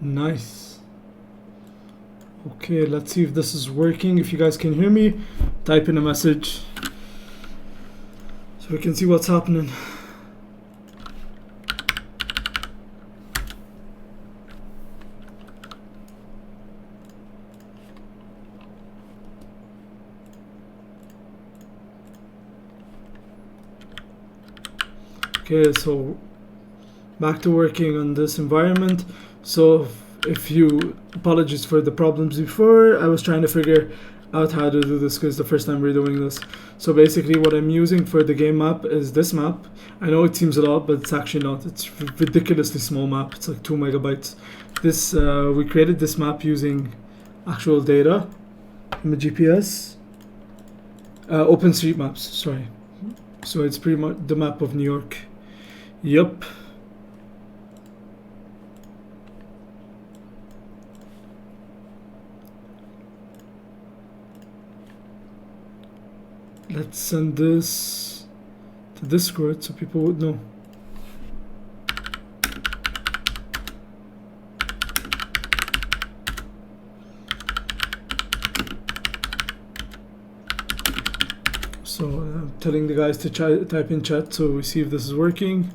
Nice. Okay, let's see if this is working. If you guys can hear me, type in a message so we can see what's happening. Okay, so back to working on this environment. So if you apologies for the problems before, I was trying to figure out how to do this because the first time we're doing this. So basically what I'm using for the game map is this map. I know it seems a lot, but it's actually not. It's a ridiculously small map. It's like 2 megabytes. This we created this map using actual data from a GPS. OpenStreetMaps, sorry. So it's pretty much the map of New York. Yup. Let's send this to Discord so people would know. So I'm telling the guys to type in chat so we see if this is working.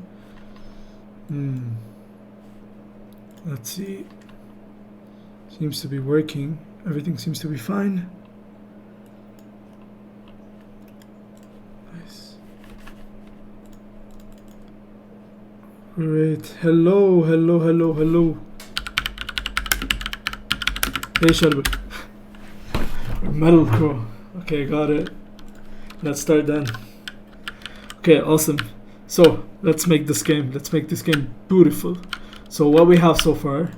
Let's see. Seems to be working. Everything seems to be fine. Nice. Great. Hello, hello, hello, hello. Hey, Shelby. Metal Crow. Okay, got it. Let's start then. Okay, awesome. So let's make this game. Let's make this game beautiful. So what we have so far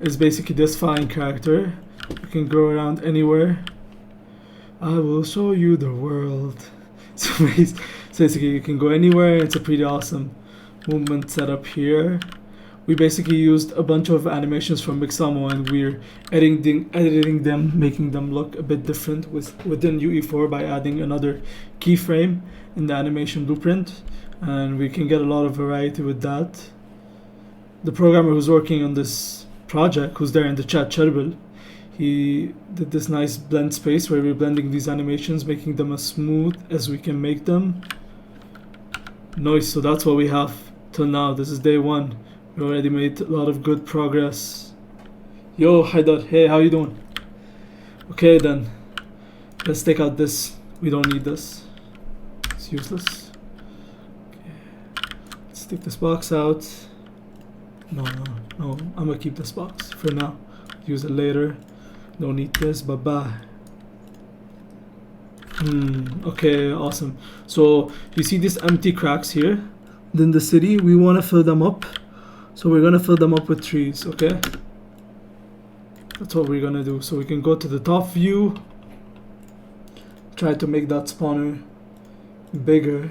is basically this flying character. You can go around anywhere. I will show you the world. So basically you can go anywhere. It's a pretty awesome movement setup here. We basically used a bunch of animations from Mixamo and we're editing them, making them look a bit different within UE4 by adding another keyframe in the animation blueprint, and we can get a lot of variety with that. The programmer who's working on this project, who's there in the chat, Cherbil, he did this nice blend space where we're blending these animations, making them as smooth as we can make them. Nice, so that's what we have till now. This is day one. We already made a lot of good progress. Yo, Haidar, hey, how you doing? Okay then, let's take out this. We don't need this. It's useless. Okay. Let's take this box out. No, I'm gonna keep this box for now. Use it later. Don't need this, bye-bye. Okay, awesome. So you see these empty cracks here? Then the city, we want to fill them up. So we're gonna fill them up with trees, okay? That's what we're gonna do. So we can go to the top view, try to make that spawner bigger.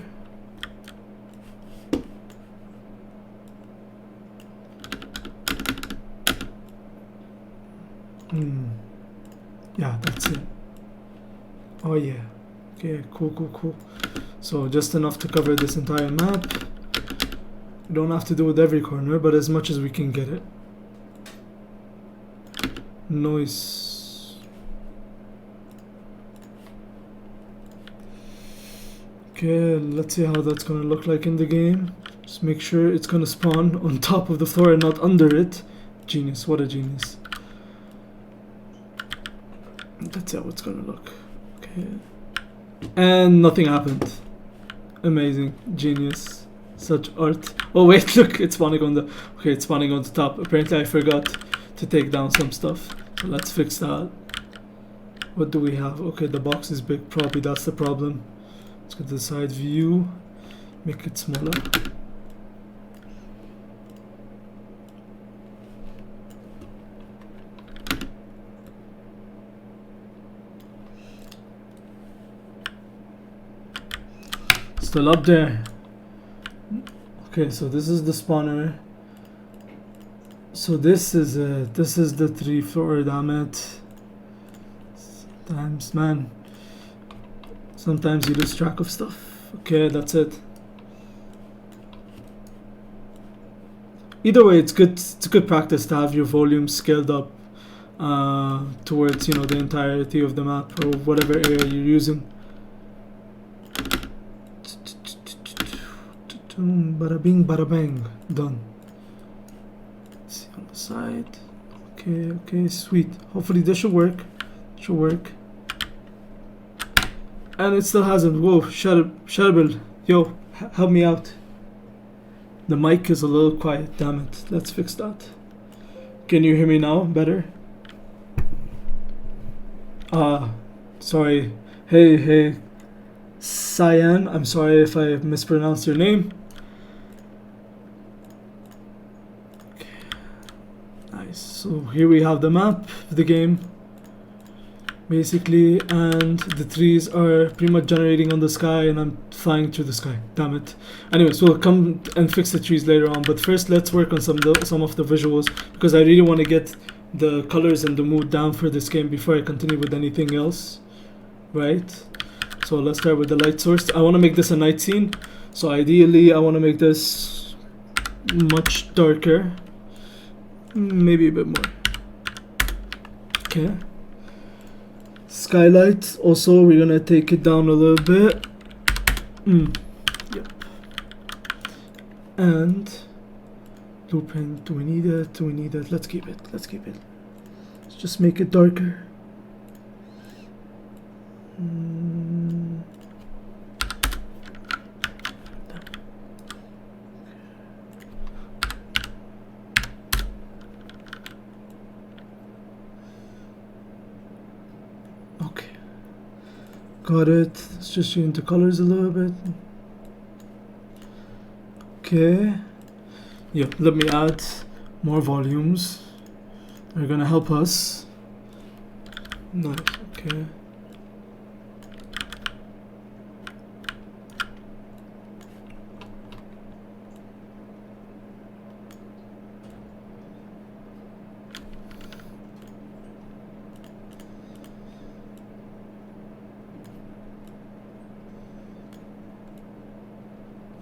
Yeah, that's it. Oh yeah. Okay, cool. So just enough to cover this entire map. We don't have to do it every corner, but as much as we can get it. Nice. Okay, let's see how that's gonna look like in the game. Just make sure it's gonna spawn on top of the floor and not under it. Genius, what a genius. That's how it's gonna look. Okay. And nothing happened. Amazing, genius. Such art. Oh wait, look, it's spawning on the it's spawning on the top. Apparently I forgot to take down some stuff. So let's fix that. What do we have? Okay, the box is big, probably that's the problem. Let's go to the side view. Make it smaller. Still up there. Okay, so this is the spawner. So this is the 3 floor, damn it. Sometimes, man. Sometimes you lose track of stuff. Okay, that's it. Either way, it's good. It's good practice to have your volume scaled up towards the entirety of the map or whatever area you're using. Bada bing, bada bang, done. Let's see on the side. Okay, sweet. Hopefully this should work. Should work. And it still hasn't. Whoa, Sharbil, yo, help me out. The mic is a little quiet, damn it. Let's fix that. Can you hear me now better? Sorry. Hey, Cyan, I'm sorry if I mispronounced your name. Okay. Nice. So here we have the map of the game, basically, and the trees are pretty much generating on the sky, and I'm flying through the sky. Damn it. Anyways, we'll come and fix the trees later on, but first let's work on some of the visuals, because I really want to get the colors and the mood down for this game before I continue with anything else, right? So let's start with the light source. I want to make this a night scene, so ideally I want to make this much darker, maybe a bit more. Okay. Skylight, also we're gonna take it down a little bit. Yep. And blueprint, do we need it? Let's keep it. Let's just make it darker. Okay. Got it. Let's just change the colors a little bit. Okay. Yep, let me add more volumes. They're gonna help us. Nice, okay.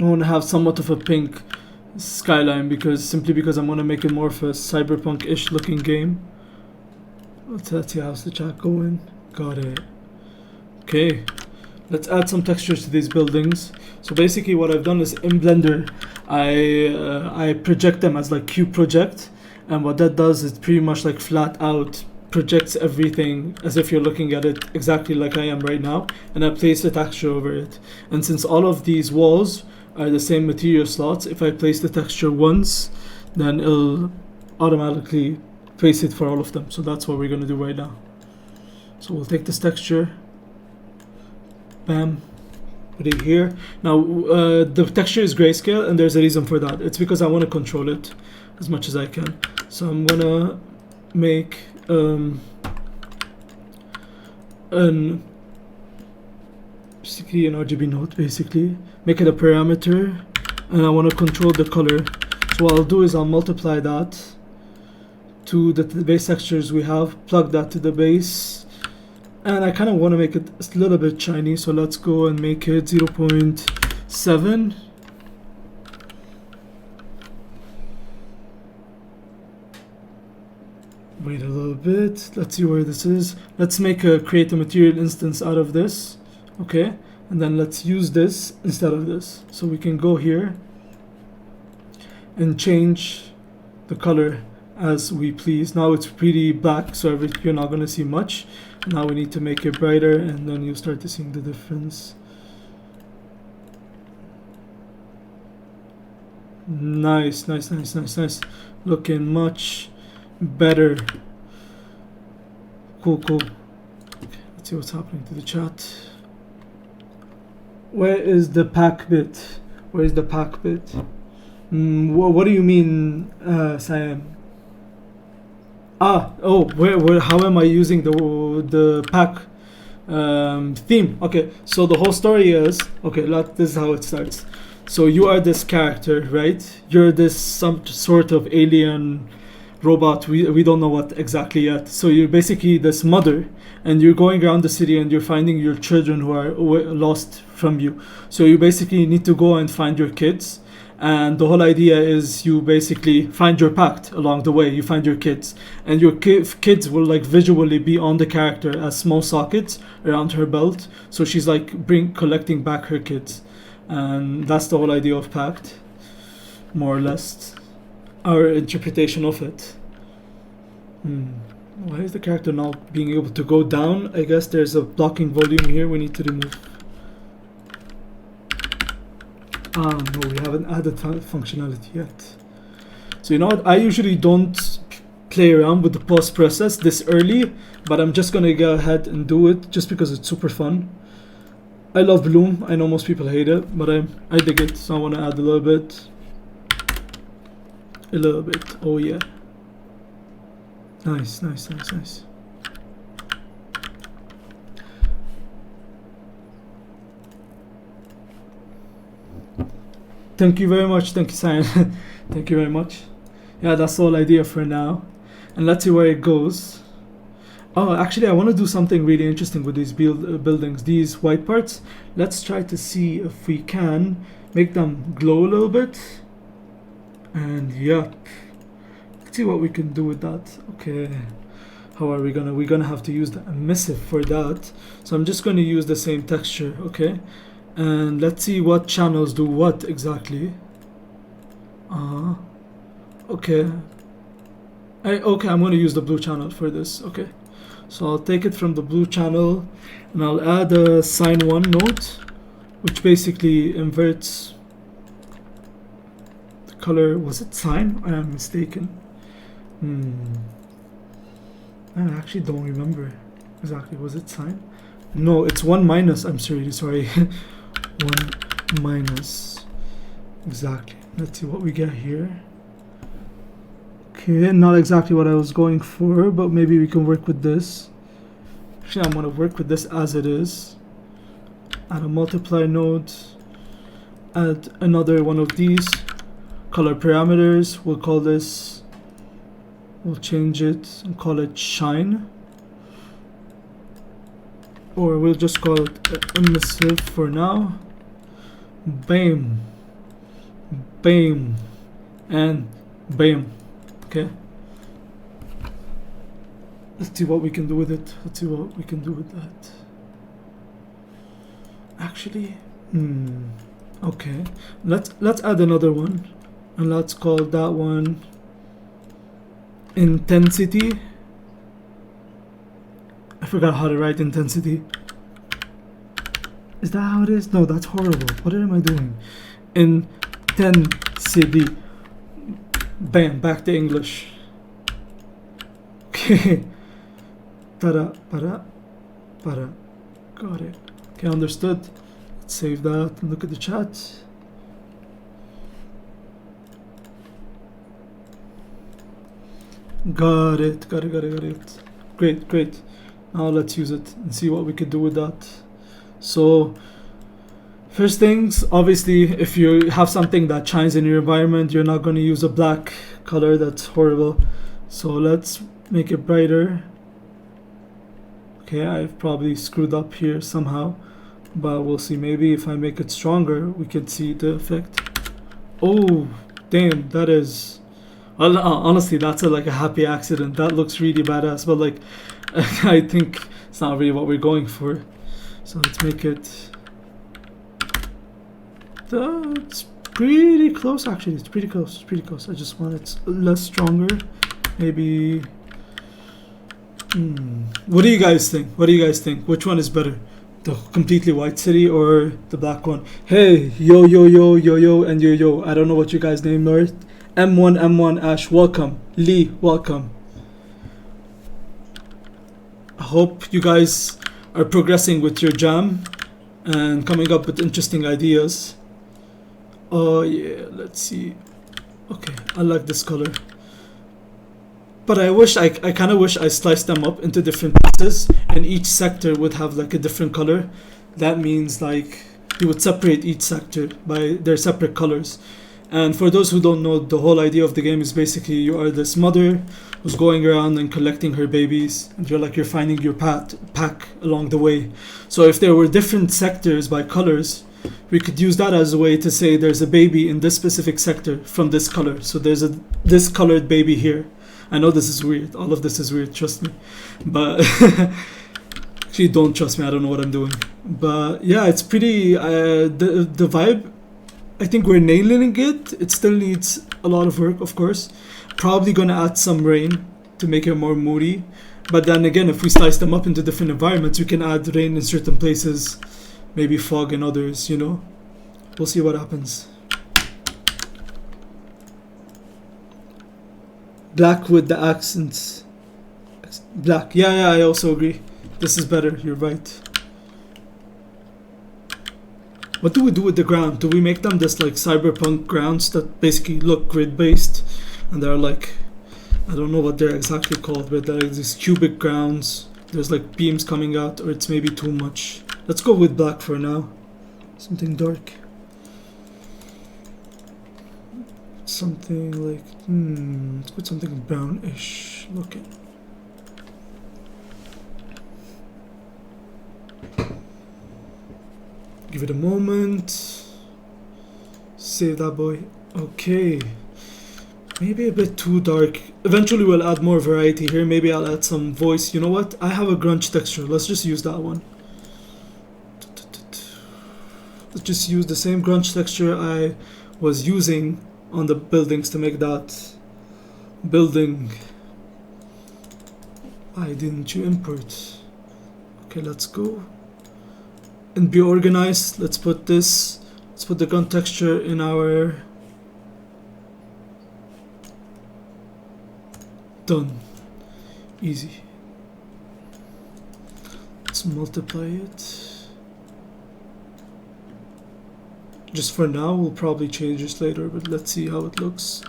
I want to have somewhat of a pink skyline simply because I'm going to make it more of a cyberpunk-ish looking game. Let's see how's the chat going. Got it. Okay, let's add some textures to these buildings. So basically what I've done is in Blender I project them as like cube project, and what that does is pretty much like flat out projects everything as if you're looking at it exactly like I am right now, and I place the texture over it. And since all of these walls are the same material slots, if I place the texture once, then it'll automatically place it for all of them. So that's what we're going to do right now. So we'll take this texture, bam, put it here. Now the texture is grayscale, and there's a reason for that. It's because I want to control it as much as I can. So I'm going to make basically an RGB node, basically make it a parameter, and I want to control the color. So what I'll do is I'll multiply that to the base textures we have, plug that to the base, and I kind of want to make it a little bit shiny, so let's go and make it 0.7. Wait a little bit, let's see where this is. Let's create a material instance out of this. Okay, and then let's use this instead of this. So we can go here and change the color as we please. Now it's pretty black, so you're not going to see much. Now we need to make it brighter, and then you'll start to see the difference. Nice. Looking much better. Cool. Okay, let's see what's happening to the chat. Where is the pack bit? What do you mean, Sam? How am I using the pack theme? Okay, so the whole story is, this is how it starts. So you are this character, right? You're this some sort of alien robot, we don't know what exactly yet. So you're basically this mother, and you're going around the city and you're finding your children who are lost from you. So you basically need to go and find your kids, And the whole idea is you basically find your pact along the way. You find your kids, and your kids will like visually be on the character as small sockets around her belt. So she's like collecting back her kids, and that's the whole idea of pact, more or less. Our interpretation of it. Why is the character not being able to go down? I guess there's a blocking volume here we need to remove. No, we haven't added functionality yet. So you know what? I usually don't play around with the pause process this early, but I'm just gonna go ahead and do it just because it's super fun. I love Bloom. I know most people hate it, but I dig it, so I want to add a little bit. A little bit. Oh yeah. Nice, nice, nice, nice. Thank you very much. Thank you, Cyan. Thank you very much. Yeah, that's the whole idea for now. And let's see where it goes. Oh, actually, I want to do something really interesting with these buildings, these white parts. Let's try to see if we can make them glow a little bit. And yeah, let's see what we can do with that. Okay, how are we gonna? We're gonna have to use the emissive for that. So I'm just gonna use the same texture. Okay. And let's see what channels do what exactly. Okay. Okay, I'm going to use the blue channel for this. Okay. So I'll take it from the blue channel and I'll add a sine 1 node, which basically inverts the color. Was it sine? I am mistaken. I actually don't remember exactly. Was it sine? No, it's 1 minus. I'm sorry. 1 minus. Exactly. Let's see what we get here. Okay, not exactly what I was going for, but maybe we can work with this. Actually, I'm going to work with this as it is. Add a multiply node. Add another one of these. Color parameters. We'll call this. We'll change it and call it shine. Or we'll just call it emissive for now. Bam, bam, and bam. Okay. Let's see what we can do with it. Let's see what we can do with that. Actually, okay. Let's add another one, and let's call that one intensity. I forgot how to write intensity. Is that how it is? No, that's horrible. What am I doing? Intensity. Bam, back to English. Okay. Para. Got it. Okay, understood. Let's save that and look at the chat. Got it. Great. Now let's use it and see what we could do with that. So first things, obviously, if you have something that shines in your environment, you're not going to use a black color. That's horrible. So let's make it brighter. Okay, I've probably screwed up here somehow, but we'll see. Maybe if I make it stronger, we can see the effect. Oh, damn, that is... Well, honestly, that's like a happy accident. That looks really badass, but like, I think it's not really what we're going for. So let's make it... It's pretty close, actually. It's pretty close. I just want it less stronger. Maybe... What do you guys think? Which one is better? The completely white city or the black one? Hey, yo, and yo. I don't know what you guys named North. M1, Ash, welcome. Lee, welcome. I hope you guys are progressing with your jam and coming up with interesting ideas. Oh yeah, let's see. Okay, I like this color. But I kind of wish I sliced them up into different pieces and each sector would have like a different color. That means like you would separate each sector by their separate colors. And for those who don't know, the whole idea of the game is basically you are this mother who's going around and collecting her babies, and you're finding your pack along the way. So if there were different sectors by colors, we could use that as a way to say there's a baby in this specific sector from this color. So there's this colored baby here. I know this is weird. All of this is weird, trust me. But actually, don't trust me. I don't know what I'm doing. But yeah, it's pretty. The vibe, I think we're nailing it. It still needs a lot of work, of course. Probably gonna add some rain to make it more moody. But then again, if we slice them up into different environments, we can add rain in certain places, maybe fog in others, you know? We'll see what happens. Black with the accents. Black. Yeah, I also agree. This is better, you're right. What do we do with the ground? Do we make them just like cyberpunk grounds that basically look grid-based? And they're like, I don't know what they're exactly called, but they're like these cubic grounds. There's like beams coming out, or it's maybe too much. Let's go with black for now. Something dark. Something like, let's put something brownish looking. Give it a moment. Save that boy. Okay. Maybe a bit too dark. Eventually we'll add more variety here. Maybe I'll add some voice. You know what? I have a grunge texture. Let's just use that one. Let's just use the same grunge texture I was using on the buildings to make that building. Why didn't you import? Okay, let's go. And be organized. Let's put this. Let's put the grunge texture in our... Done. Easy. Let's multiply it. Just for now, we'll probably change this later, but let's see how it looks.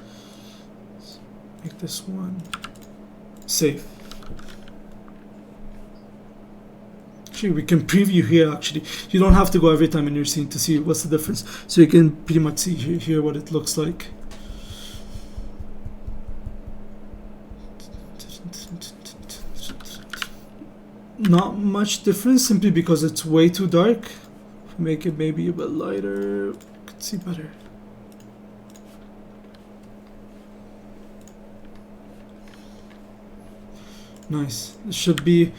Let's make this one. Save. Actually, we can preview here actually. You don't have to go every time in your scene to see what's the difference. So you can pretty much see here what it looks like. Not much difference, simply because it's way too dark. If we make it maybe a bit lighter, we could see better. Nice. This should be...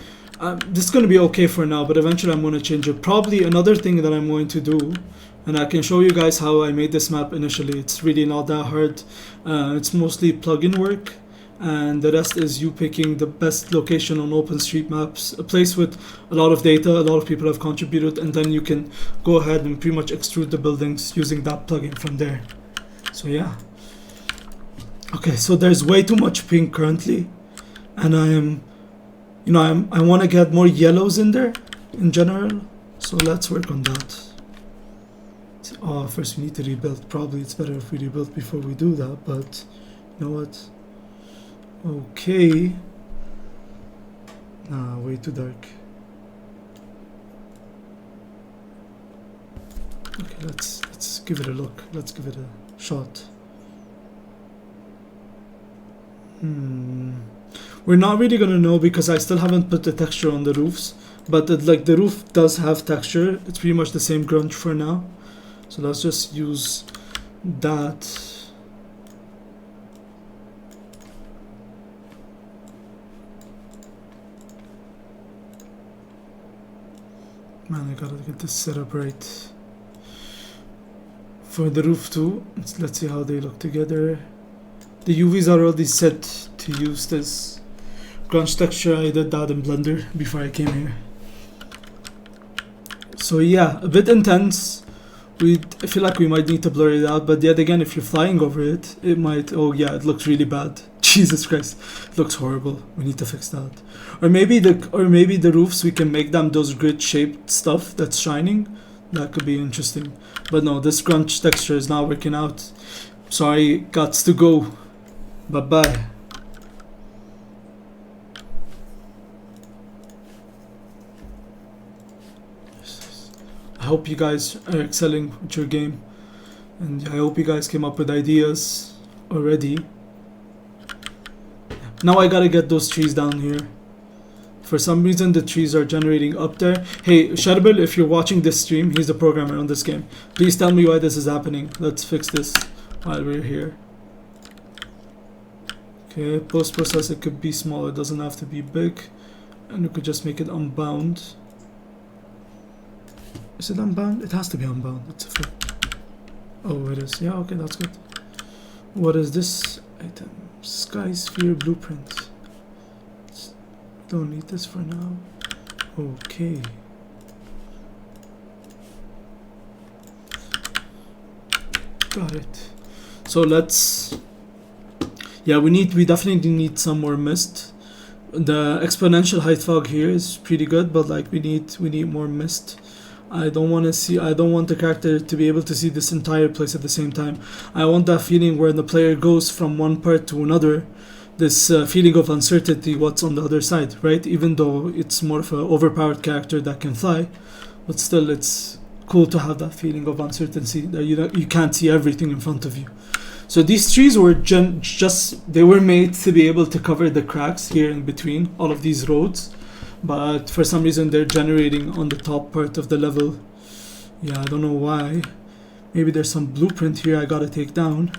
this is going to be okay for now, but eventually I'm going to change it. Probably another thing that I'm going to do, and I can show you guys how I made this map initially. It's really not that hard. It's mostly plugin work. And the rest is you picking the best location on OpenStreetMaps, a place with a lot of data, a lot of people have contributed, and then you can go ahead and pretty much extrude the buildings using that plugin from there. So yeah. Okay, so there's way too much pink currently, and I want to get more yellows in there in general, so let's work on that. Oh, first we need to rebuild. Probably it's better if we rebuild before we do that, but you know what? Okay. Nah, way too dark. Okay, let's give it a look. Let's give it a shot. We're not really gonna know because I still haven't put the texture on the roofs. But the roof does have texture. It's pretty much the same grunge for now. So let's just use that. Man, I gotta get this set up right. For the roof too, let's see how they look together. The UVs are already set to use this grunge texture. I did that in Blender before I came here. So yeah, a bit intense. I feel like we might need to blur it out, but yet again, if you're flying over it, it might... Oh yeah, it looks really bad. Jesus Christ, it looks horrible. We need to fix that. Or maybe the roofs, we can make them those grid-shaped stuff that's shining. That could be interesting. But no, this grunge texture is not working out. Sorry, gots to go. Bye-bye. I hope you guys are excelling with your game. And I hope you guys came up with ideas already. Now I gotta get those trees down here. For some reason, the trees are generating up there. Hey, Sharbil, if you're watching this stream, he's the programmer on this game. Please tell me why this is happening. Let's fix this while we're here. Okay, post-process, it could be small. It doesn't have to be big. And we could just make it unbound. Is it unbound? It has to be unbound. It's a fact. Oh, it is. Yeah, okay, that's good. What is this item? Sky Sphere Blueprint. Don't need this for now. Okay. Got it. So let's... Yeah, we definitely need some more mist. The exponential height fog here is pretty good, but like we need more mist. I don't want the character to be able to see this entire place at the same time. I want that feeling where the player goes from one part to another. This feeling of uncertainty, what's on the other side, right? Even though it's more of an overpowered character that can fly, but still it's cool to have that feeling of uncertainty that you can't see everything in front of you. So these trees were they were made to be able to cover the cracks here in between all of these roads, but for some reason they're generating on the top part of the level. Yeah, I don't know why. Maybe there's some blueprint here I gotta take down.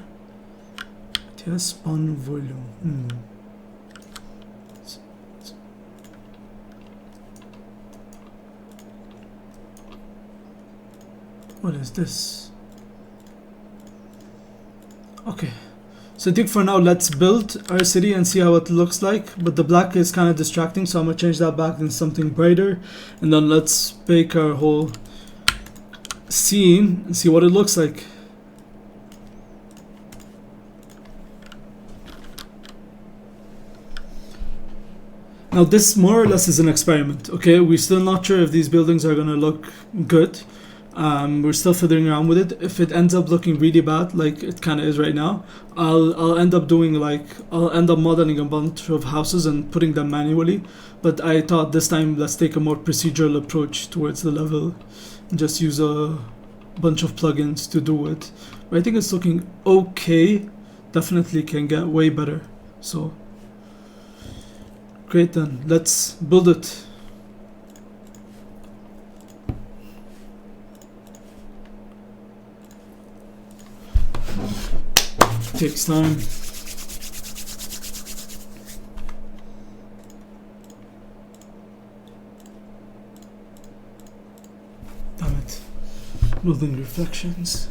Yes, spawn volume. What is this? Okay, so I think for now let's build our city and see how it looks like, but the black is kind of distracting, so I'm gonna change that back into something brighter, and then let's bake our whole scene and see what it looks like. Now this more or less is an experiment, okay? We're still not sure if these buildings are gonna look good. We're still fiddling around with it. If it ends up looking really bad, like it kind of is right now, I'll end up modeling a bunch of houses and putting them manually. But I thought this time let's take a more procedural approach towards the level and just use a bunch of plugins to do it. But I think it's looking okay. Definitely can get way better. So great, then let's build it. Takes time. Damn it. Building reflections.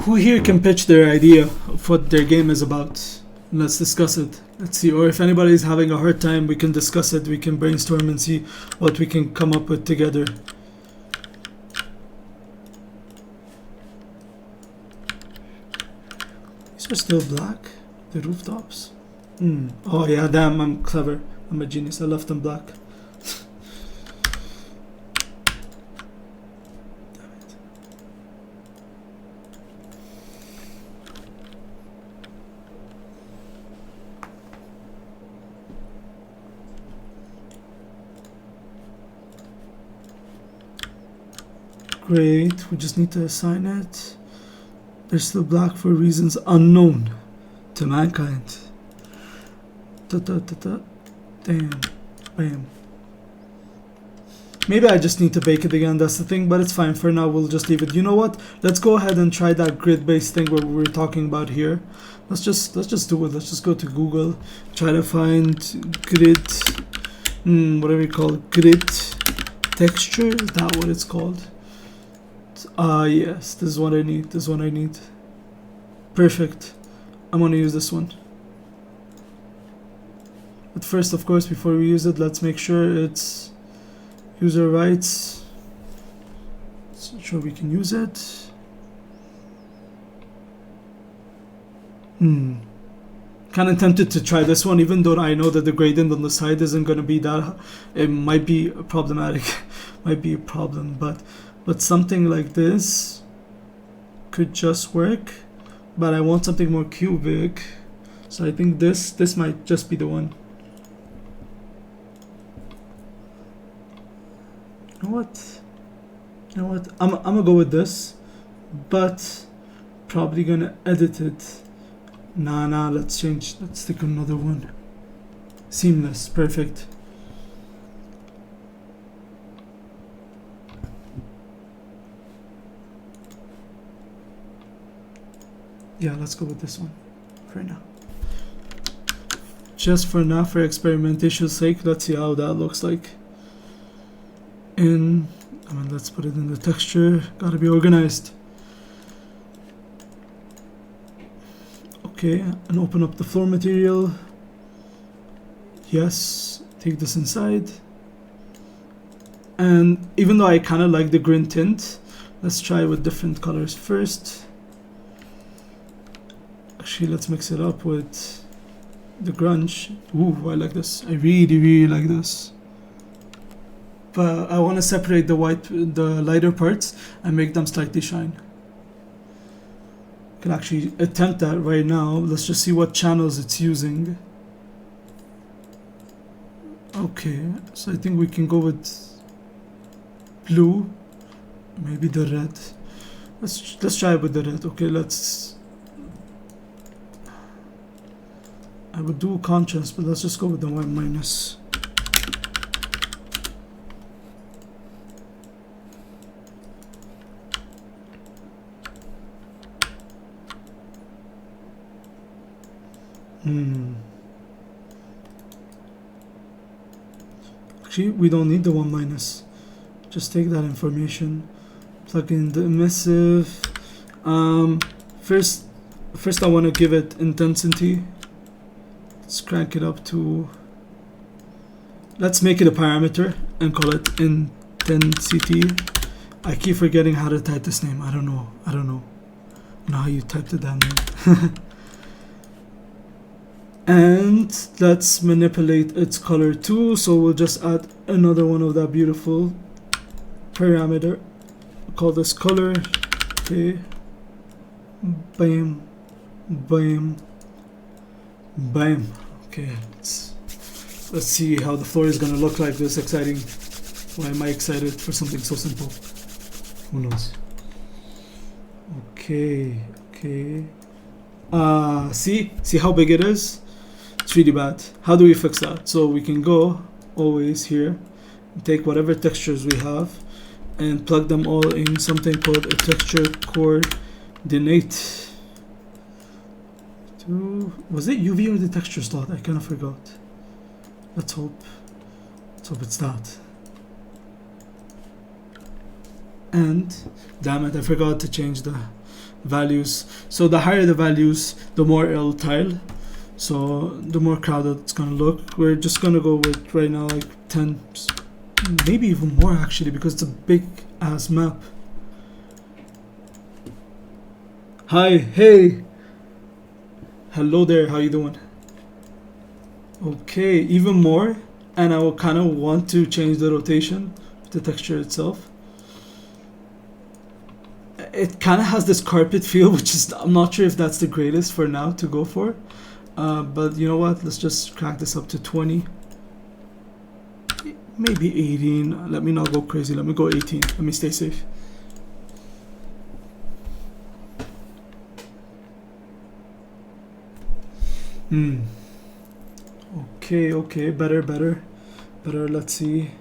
Who here can pitch their idea of what their game is about? Let's discuss it. Let's see. Or if anybody's having a hard time, we can discuss it. We can brainstorm and see what we can come up with together. These are still black, the rooftops. Oh yeah, damn, I'm clever. I'm a genius. I left them black. Great, we just need to assign it. They're still black for reasons unknown to mankind. Damn. Bam. Maybe I just need to bake it again, that's the thing, but it's fine. For now, we'll just leave it. You know what? Let's go ahead and try that grid-based thing where we were talking about here. Let's just do it. Let's just go to Google, try to find grid, whatever you call it, grid texture. Is that what it's called? Yes, this is what I need. Perfect. I'm gonna use this one. But first, of course, before we use it, let's make sure it's user rights. Let's make sure we can use it. Kind of tempted to try this one, even though I know that the gradient on the side isn't gonna be that. It might be problematic. Might be a problem, but something like this could just work. But I want something more cubic, so I think this might just be the one. You know what? I'm gonna go with this, but probably gonna edit it Nah, let's change. Let's take another one. Seamless, perfect. Yeah, let's go with this one for now. Just for now, for experimentation's sake, let's see how that looks like. Let's put it in the texture. Gotta be organized. Okay, and open up the floor material. Yes, take this inside. And even though I kind of like the green tint, let's try with different colors first. Actually, let's mix it up with the grunge. Ooh, I like this. I really like this. But I want to separate the lighter parts and make them slightly shine. I can actually attempt that right now. Let's just see what channels it's using. Okay, so I think we can go with blue, maybe the red. Let's try with the red. Okay, I would do contrast, but let's just go with the 1-. Actually, we don't need the 1-. Just take that information, plug in the emissive. First I want to give it intensity. Let's crank it up to, let's make it a parameter and call it intensity. I keep forgetting how to type this name. I don't know how you typed it down there. And let's manipulate its color too, so we'll just add another one of that beautiful parameter. Call this color. Okay, bam. Okay, let's see how the floor is gonna look like. This exciting. Why am I excited for something so simple? Who knows? Okay. See how big it is? It's really bad. How do we fix that? So we can go always here, take whatever textures we have and plug them all in something called a texture coordinate. Was it UV or the texture slot? I kind of forgot. Let's hope it's that. And damn it, I forgot to change the values. So the higher the values, the more it'll tile. So the more crowded it's gonna look. We're just gonna go with right now like 10, maybe even more actually, because it's a big ass map. Hi, hey, hello there, how you doing? Okay, even more, and I will kind of want to change the rotation of the texture itself. It kind of has this carpet feel, which is, I'm not sure if that's the greatest for now to go for. But you know what, let's just crack this up to 20, maybe 18. Let me not go crazy, let me go 18, let me stay safe. Okay, better. Let's see.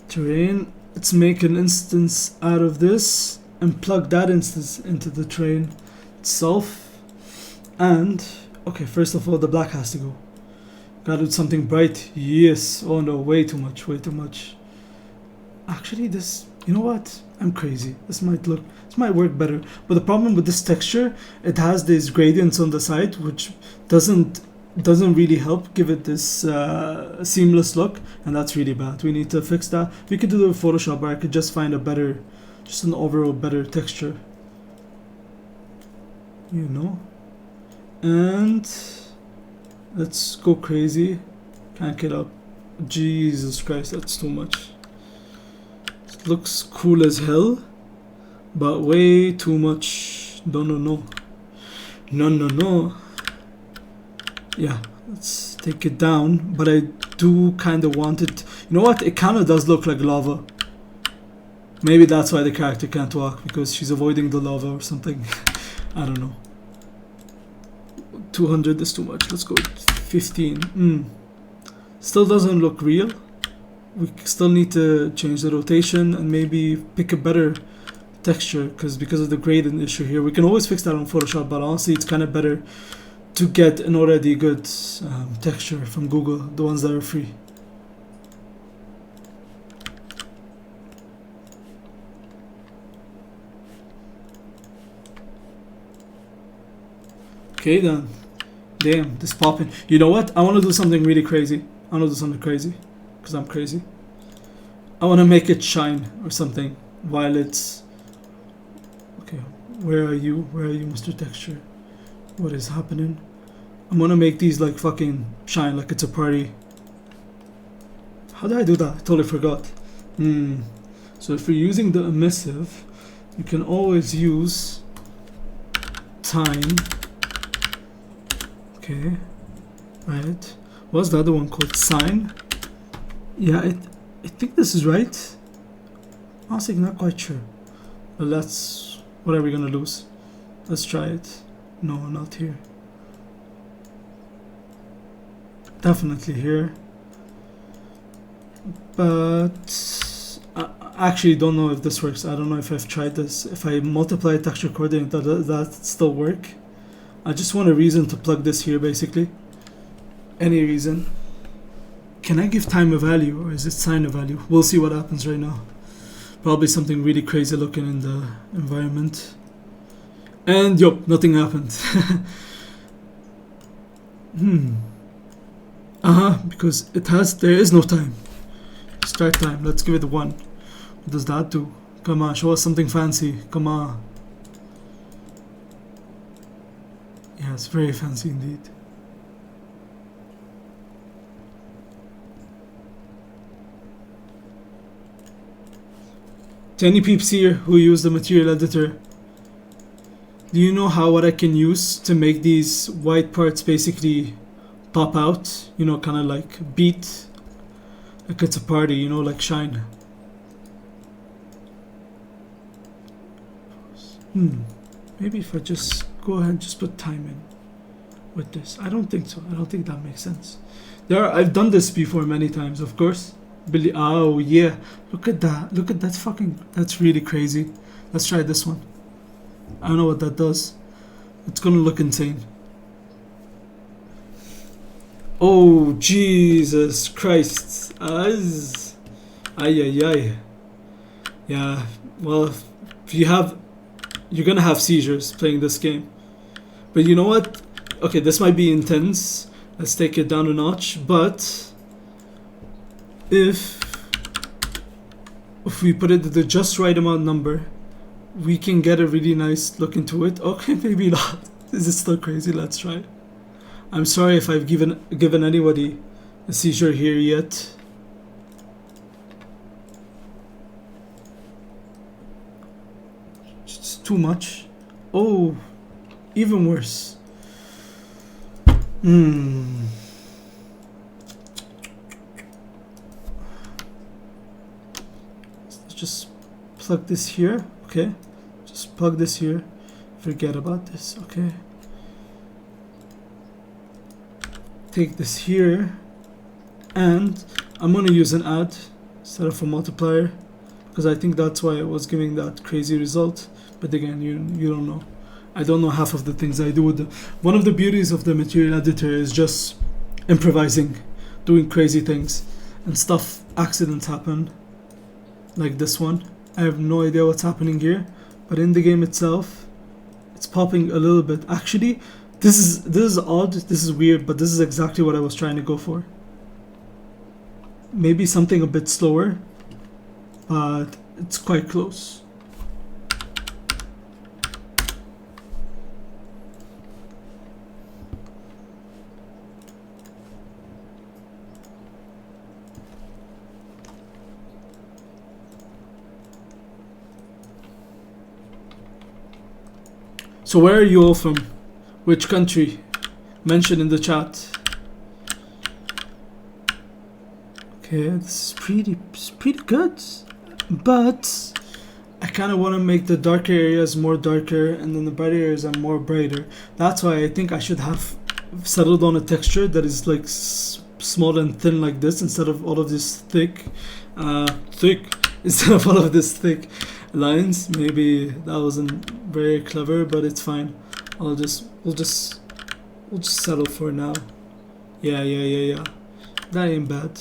Terrain. Let's make an instance out of this and plug that instance into the terrain itself. And okay, first of all, the black has to go. Gotta do something bright. Yes. Oh no, way too much. Actually, this, you know what? I'm crazy. This might work better. But the problem with this texture, it has these gradients on the side, which doesn't really help give it this seamless look, and that's really bad. We need to fix that. We could do it with Photoshop, or I could just find just an overall better texture. You know? And let's go crazy. Crank it up. Jesus Christ, that's too much. It looks cool as hell, but way too much. No. Yeah, let's take it down, but I do kind of want it. You know what? It kind of does look like lava. Maybe that's why the character can't walk, because she's avoiding the lava or something. I don't know. 200 is too much. Let's go with 15. Still doesn't look real. We still need to change the rotation and maybe pick a better texture because of the gradient issue here. We can always fix that on Photoshop, but honestly it's kind of better to get an already good texture from Google, the ones that are free. Okay then. Damn, this popping. You know what? I want to do something really crazy. I want to do something crazy because I'm crazy. I want to make it shine or something while it's... Okay, where are you? Where are you, Mr. Texture? What is happening? I'm gonna make these like fucking shine like it's a party. How did I do that? I totally forgot. So if you're using the emissive, you can always use time. Okay, right. What's the other one called? Sign. Yeah, I think this is right. Honestly, not quite sure. But let's... What are we gonna lose? Let's try it. No, not here. Definitely here. But I actually don't know if this works. I don't know if I've tried this. If I multiply texture coordinate, does that still work? I just want a reason to plug this here, basically. Any reason. Can I give time a value or is it sign a value? We'll see what happens right now. Probably something really crazy looking in the environment. And yup, nothing happened. Because there is no time. Start time, let's give it 1. What does that do? Come on, show us something fancy. Come on. Yeah, it's very fancy indeed. To any peeps here who use the material editor, do you know what I can use to make these white parts basically pop out? You know, kind of like beat, like it's a party, you know, like shine. Maybe if I just go ahead and just put time in with this. I don't think so. I don't think that makes sense. I've done this before many times, of course. Oh yeah, look at that. Look at that that's really crazy. Let's try this one. I don't know what that does. It's gonna look insane. Oh Jesus Christ. Ay. Yeah, well, you're gonna have seizures playing this game. But you know what? Okay, this might be intense. Let's take it down a notch, but if we put it at the just right amount number, we can get a really nice look into it. Okay, maybe not. Is it still crazy? Let's try. I'm sorry if I've given anybody a seizure here yet. It's too much. Oh, even worse. Just plug this here. Okay, just plug this here. Forget about this. Okay, take this here, and I'm gonna use an add instead of a multiplier because I think that's why I was giving that crazy result. But again, you don't know. I don't know half of the things I do with them. One of the beauties of the material editor is just improvising, doing crazy things, and accidents happen. Like this one. I have no idea what's happening here, but in the game itself, it's popping a little bit. Actually, this is odd, this is weird, but this is exactly what I was trying to go for. Maybe something a bit slower, but it's quite close. So where are you all from? Which country? Mention in the chat. Okay, this is pretty good, but I kind of want to make the darker areas more darker and then the brighter areas are more brighter. That's why I think I should have settled on a texture that is like small and thin like this instead of all of this thick instead of all of this thick lines. Maybe that wasn't very clever, but it's fine. We'll just settle for now. Yeah. That ain't bad.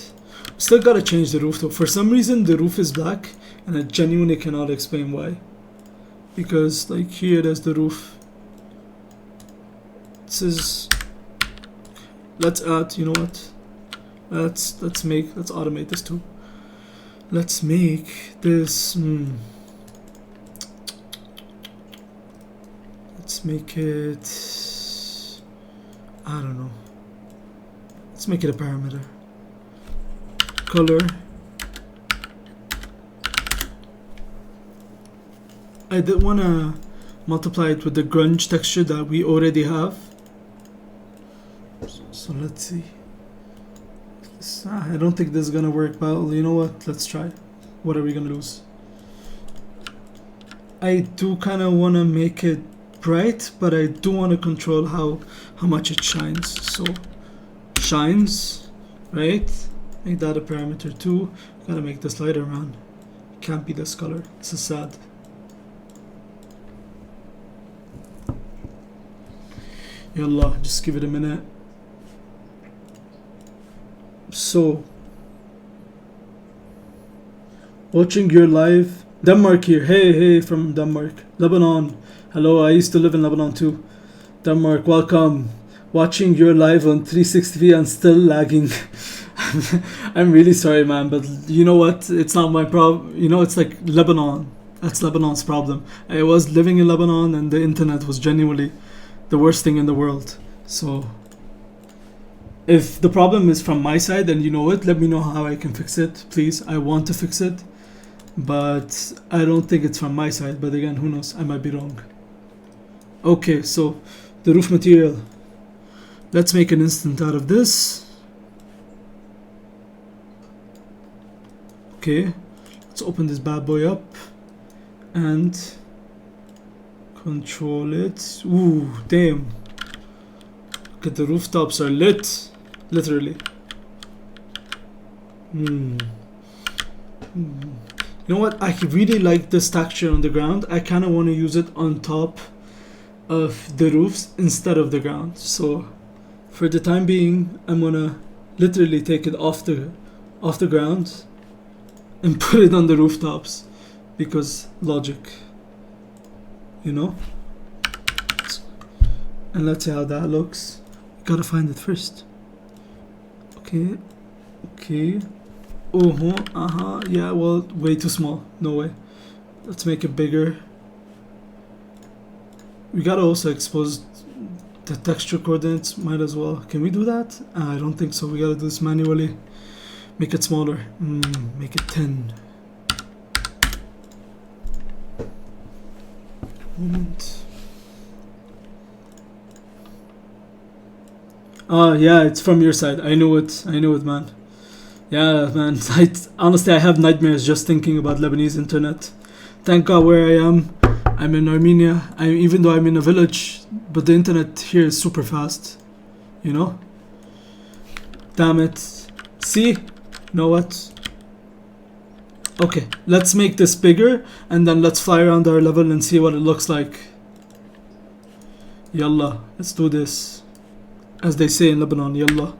Still gotta change the roof though. For some reason the roof is black and I genuinely cannot explain why. Because like here there's the roof. This is, let's add, you know what? Let's automate this too. Let's make this let's make it, I don't know. Let's make it a parameter. Color. I did want to multiply it with the grunge texture that we already have. So let's see. I don't think this is gonna work well. You know what? Let's try. What are we gonna lose? I do kind of want to make it bright, but I do want to control how much it shines. So shines, right? Make that a parameter too. Gotta make this lighter, man. Can't be this color. This is sad. Yallah, just give it a minute. So, watching your live. Denmark here. Hey from Denmark. Lebanon. Hello, I used to live in Lebanon too. Denmark, welcome. Watching your live on 360p and still lagging. I'm really sorry, man, but you know what? It's not my problem. You know, it's like Lebanon. That's Lebanon's problem. I was living in Lebanon and the internet was genuinely the worst thing in the world. So if the problem is from my side and you know it, let me know how I can fix it, please. I want to fix it, but I don't think it's from my side. But again, who knows? I might be wrong. Okay, so the roof material. Let's make an instant out of this. Okay, let's open this bad boy up and control it. Ooh, damn. Look at the rooftops are lit. Literally. You know what? I really like this texture on the ground. I kind of want to use it on top of the roofs instead of the ground. So for the time being, I'm gonna literally take it off the ground and put it on the rooftops because logic, you know. And let's see how that looks. Gotta find it first. Okay. Yeah, well, way too small. No way. Let's make it bigger. We gotta also expose the texture coordinates. Might as well. Can we do that? I don't think so. We gotta do this manually. Make it smaller. Make it 10. Moment. Oh yeah, it's from your side. I knew it, man. Yeah, man. Honestly, I have nightmares just thinking about Lebanese internet. Thank God where I am. I'm in Armenia. Even though I'm in a village, but the internet here is super fast. You know? Damn it. See? Know what? Okay, let's make this bigger and then let's fly around our level and see what it looks like. Yallah, let's do this. As they say in Lebanon, yallah.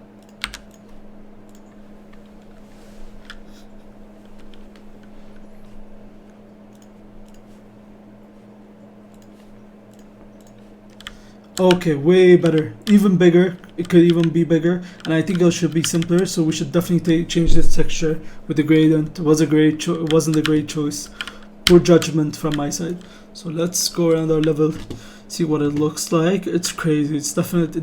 Okay, way better. Even bigger. It could even be bigger. And I think it should be simpler, so we should definitely change this texture with the gradient. It wasn't a great choice. Poor judgment from my side. So let's go around our level, see what it looks like. It's crazy. It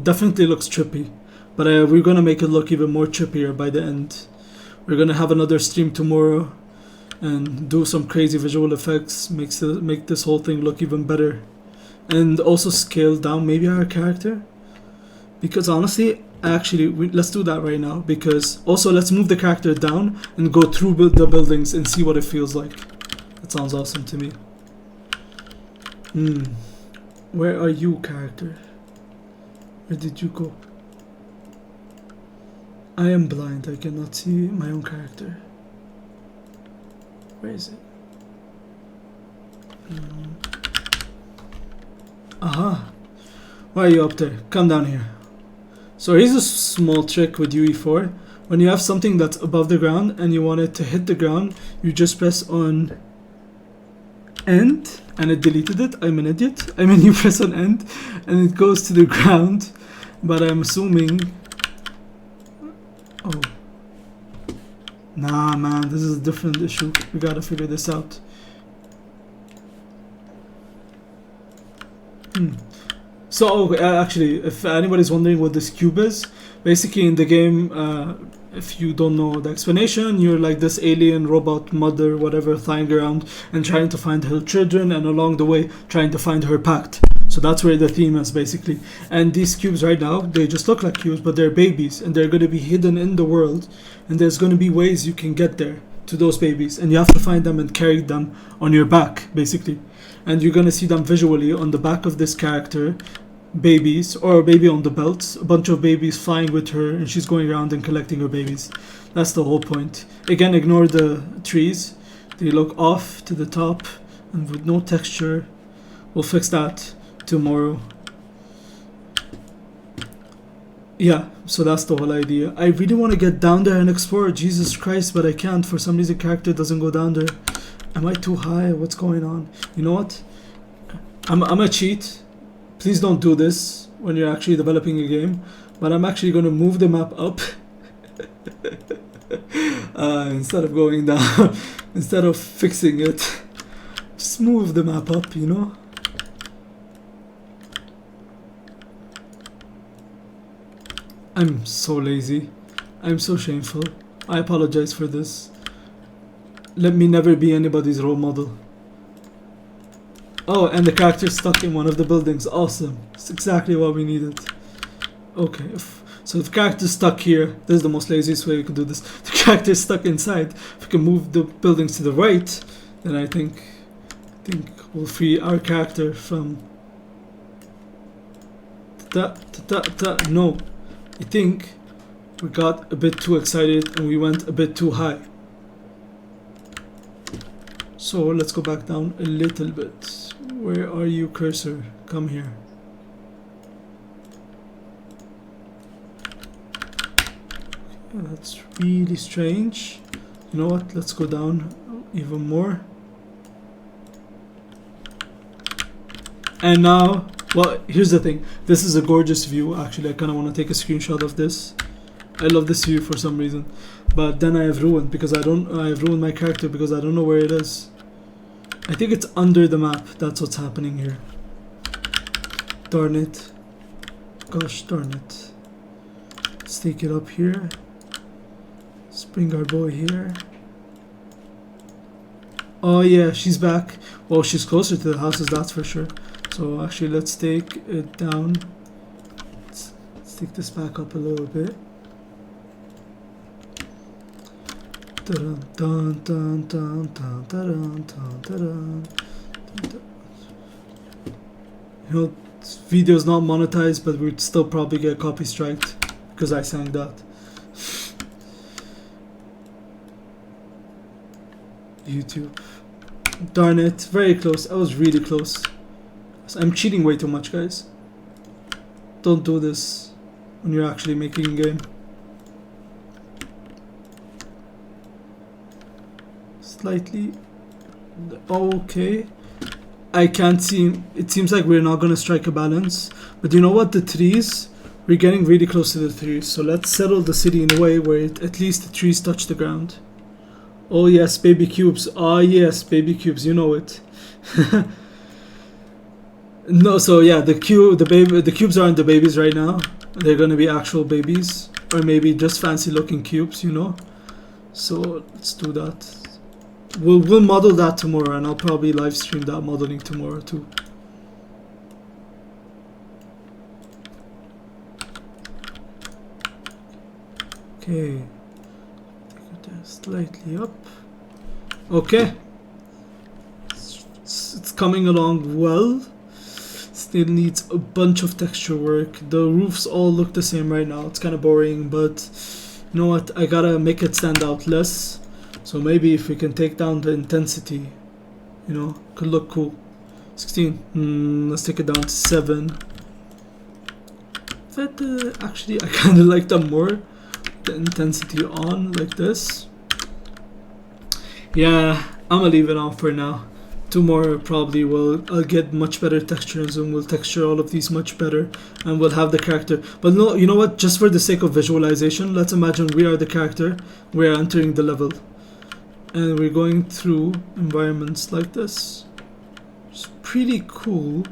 definitely looks trippy. But we're gonna make it look even more trippier by the end. We're gonna have another stream tomorrow and do some crazy visual effects. Make this whole thing look even better. And also scale down maybe our character, because honestly, let's do that right now. Because also let's move the character down and go through the buildings and see what it feels like. That sounds awesome to me. Where are you, character? Where did you go? I am blind. I cannot see my own character. Where is it? Aha! Why are you up there? Come down here. So here's a small trick with UE4. When you have something that's above the ground and you want it to hit the ground, you just press on end and it deleted it. I'm an idiot. I mean, you press on end and it goes to the ground, but I'm assuming... Oh. Nah, man, this is a different issue. We gotta figure this out. So, actually, if anybody's wondering what this cube is, basically in the game, if you don't know the explanation, you're like this alien robot mother, whatever, flying around and trying to find her children, and along the way trying to find her pact. So that's where the theme is, basically. And these cubes right now, they just look like cubes, but they're babies, and they're going to be hidden in the world, and there's going to be ways you can get there to those babies, and you have to find them and carry them on your back, basically. And you're going to see them visually on the back of this character, babies, or a baby on the belt, a bunch of babies flying with her, and she's going around and collecting her babies. That's the whole point. Again, ignore the trees. They look off to the top and with no texture. We'll fix that tomorrow. Yeah, so that's the whole idea. I really want to get down there and explore, Jesus Christ, but I can't. For some reason, character doesn't go down there. Am I too high? What's going on? You know what? I'm a cheat. Please don't do this when you're actually developing a game, but I'm actually going to move the map up instead of going down, instead of fixing it. Just move the map up, you know? I'm so lazy. I'm so shameful. I apologize for this. Let me never be anybody's role model. Oh, and the character's stuck in one of the buildings. Awesome. It's exactly what we needed. Okay, so if the character's stuck here, this is the most laziest way we can do this. The character's stuck inside. If we can move the buildings to the right, then I think we'll free our character from... No. I think we got a bit too excited and we went a bit too high. So let's go back down a little bit. Where are you, cursor? Come here. That's really strange. You know what? Let's go down even more. And now, well, here's the thing. This is a gorgeous view. Actually, I kind of want to take a screenshot of this. I love this view for some reason. But then I have ruined because I have ruined my character because I don't know where it is. I think it's under the map. That's what's happening here. Darn it. Gosh darn it. Let's take it up here. Let's bring our boy here. Oh yeah, she's back. Well, she's closer to the houses, that's for sure. So actually, let's take it down. Let's take this back up a little bit. Dun, dun, dun, dun, dun, dun, dun, dun, dun. You know, this video's not monetized, but we'd still probably get copy striked because I sang that. YouTube. Darn it, very close. I was really close. I'm cheating way too much, guys. Don't do this when you're actually making a game. Slightly. Okay. I can't see. It seems like we're not gonna strike a balance. But you know what? The trees, we're getting really close to the trees. So let's settle the city in a way where at least the trees touch the ground. Oh yes, baby cubes. Ah yes, baby cubes. You know it. No, so yeah, the cubes aren't the babies right now. They're gonna be actual babies, or maybe just fancy looking cubes, you know. So let's do that. We'll model that tomorrow, and I'll probably live stream that modeling tomorrow too. Okay, take it slightly up. Okay, it's coming along well. Still needs a bunch of texture work. The roofs all look the same right now. It's kind of boring, but you know what? I gotta make it stand out less. So maybe if we can take down the intensity, you know, could look cool. 16. Let's take it down to 7. But actually, I kind of like them more. The intensity on like this. Yeah, I'm gonna leave it on for now. 2 more probably I'll get much better textures and we'll texture all of these much better and we'll have the character. But no, you know what? Just for the sake of visualization, let's imagine we are the character. We're entering the level. And we're going through environments like this. It's pretty cool.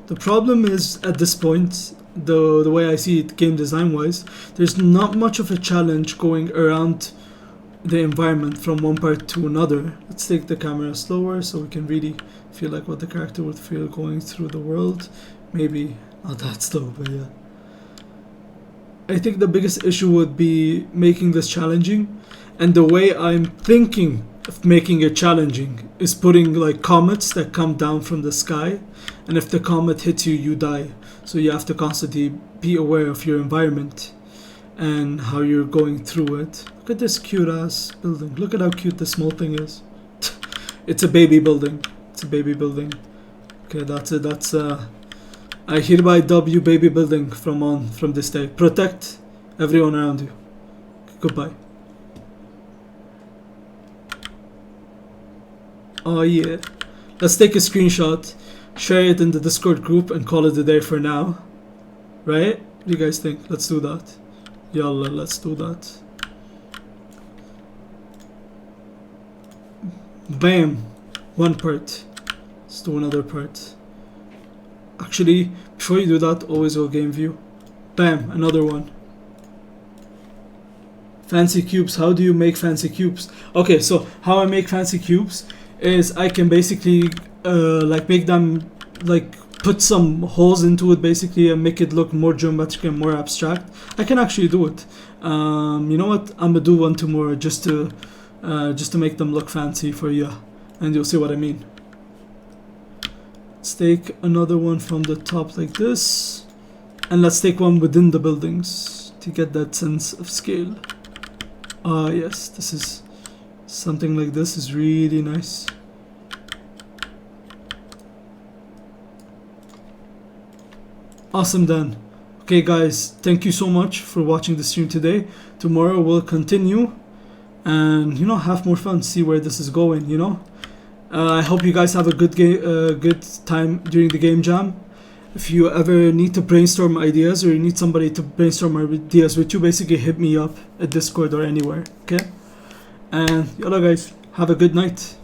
The problem is at this point, the way I see it game design wise, there's not much of a challenge going around the environment from one part to another. Let's take the camera slower so we can really feel like what the character would feel going through the world. Maybe not that slow, but yeah. I think the biggest issue would be making this challenging, and the way I'm thinking of making it challenging is putting like comets that come down from the sky, and if the comet hits you, you die. So you have to constantly be aware of your environment and how you're going through it. Look at this cute ass building. Look at how cute this small thing is. It's a baby building. It's a baby building. Okay, that's it. That's I hereby dub you baby building from this day. Protect everyone around you. Okay, goodbye. Oh yeah. Let's take a screenshot, share it in the Discord group, and call it a day for now. Right? What do you guys think? Let's do that. Yalla, let's do that. Bam! 1 part. Let's do another part. Actually, before you do that, always go game view. Bam! Another one. Fancy cubes. How do you make fancy cubes? Okay, so how I make fancy cubes is I can basically like make them like put some holes into it basically and make it look more geometric and more abstract. I can actually do it. You know what? I'm gonna do 1 tomorrow just to make them look fancy for you, and you'll see what I mean. Let's take another one from the top like this, and let's take one within the buildings to get that sense of scale. Yes, this is something like this is really nice. Awesome then. Okay guys, thank you so much for watching the stream today. Tomorrow we'll continue and, you know, have more fun, see where this is going, you know. I hope you guys have a good time during the game jam. If you ever need to brainstorm ideas or you need somebody to brainstorm ideas with you, basically hit me up at Discord or anywhere, okay? And yalla guys, have a good night.